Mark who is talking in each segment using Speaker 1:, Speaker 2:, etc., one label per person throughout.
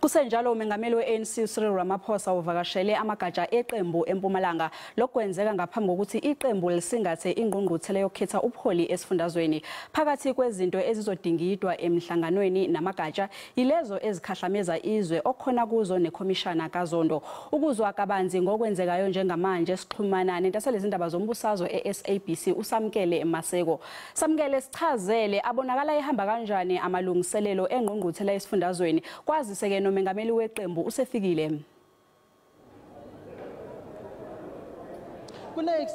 Speaker 1: Kusenjalo umengameli weANC uCyril Ramaphosa uvakashele amagatsha eqembu eMpumalanga. Lokhu kwenzeka ngaphambi kokuthi iqembu lisingathe ingqungquthela yokukhetha ubuholi esifundazweni. Phakathi kwezinto ezizodingidwa emihlanganweni namagatsha yilezo ezikhahlameza izwe, okukhona kuzo nekhomishana kaZondo. Ukuzwa kabanzi ngokwenzekayo njengamanje sixhumana nentasela izindaba zombusazwe eSABC uSamkele Maseko. Samkele, sichazele abonakala ehamba kanjani amalungiselelo engqungquthela esifundazweni. Kwaziseke umengameli weqembu usefikile.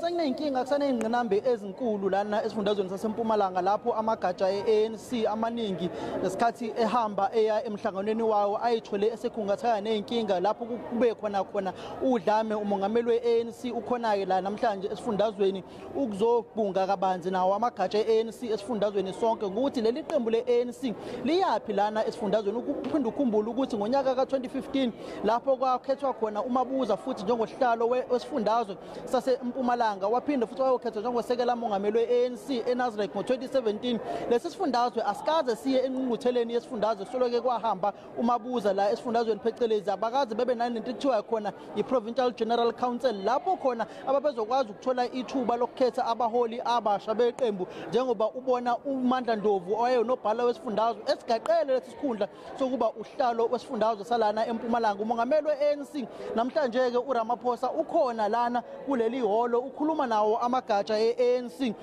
Speaker 2: Kunenkinga kusaneyingqinambe ezinkulu lana esifundazweni saseMpumalanga lapho amagatsha eANC amaningi ngesikhathi ehamba eya emihlanganweni wawo ayithole esekhungatheka nenkinga lapho kube khona udlame. Umongameli weANC ukhona ke la namhlanje esifundazweni ukuzobunga kabanzi nawo amagatsha eANC esifundazweni sonke ukuthi leli qembu leANC liyapi lana esifundazweni. Ukuphinda ukhumbula ukuthi ngonyaka ka2015 lapho kwakhethwa khona uMabuza futhi njengosihlalo wesifundazwe sase Mpumalanga waphinda futhi wayokhethwa njengosekela mongameli weANC eNazareth ngo2017. Lesi sifundazwe asikaze siye engqungqutheleni yesifundazwe soloke kwahamba uMabuza la esifundazweni phecelezi abakaze bebe nanento ekuthiwa khona iProvincial General Council lapho khona ababezokwazi ukuthola ithuba lokukhetha abaholi abasha beqembu njengoba ubona uMandla Ndlovu owayonobhala wesifundazwe esigaqele lesi sikhundla sokuba uhlalo wesifundazwe salana eMpumalanga. Umongameli weANC namhlanje ke uRamaphosa ukhona lana kuleli holo ukhuluma nawo amagatsha eANC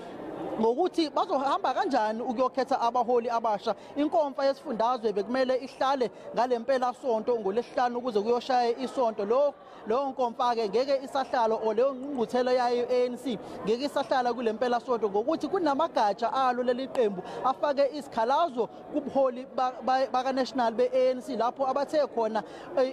Speaker 2: ngokuthi bazohamba kanjani ukuyokhetha abaholi abasha. Inkomfa yesifundazwe bekumele ihlale ngalempela sonto ngolesihlanu ukuze kuyoshaya isonto. Lo nkomfa ke ngeke isahlalo o leyo ngqungquthela yayo ANC ngeke isahlala kulempela sonto ngokuthi kunamagatsha alo leli qembu afake isikhalazo kubuholi baka national beANC lapho abathe khona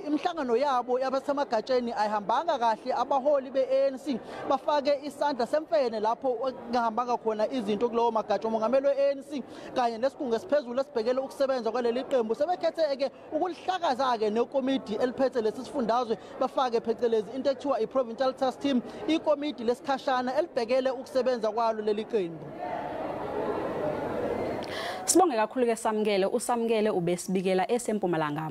Speaker 2: imihlangano yabo yabasemagatseni ayihambanga kahle. Abaholi beANC bafake isandla semfene lapho ngahambanga khona izinto kulowo magatsha. Umongameli weANC kanye nesigungu esiphezulu esibhekele ukusebenza kwaleli qembu sebekhethe-ke ukulihlakaza-ke nekomidi eliphethe lesi sifundazwe bafake phecelezi into ekuthiwa iProvincial Task Team, ikomidi lesikhashana elibhekele ukusebenza kwalo leli qembu.
Speaker 1: Sibonge kakhulu ke Samkele, uSamkele ubesibikela eseMpumalanga.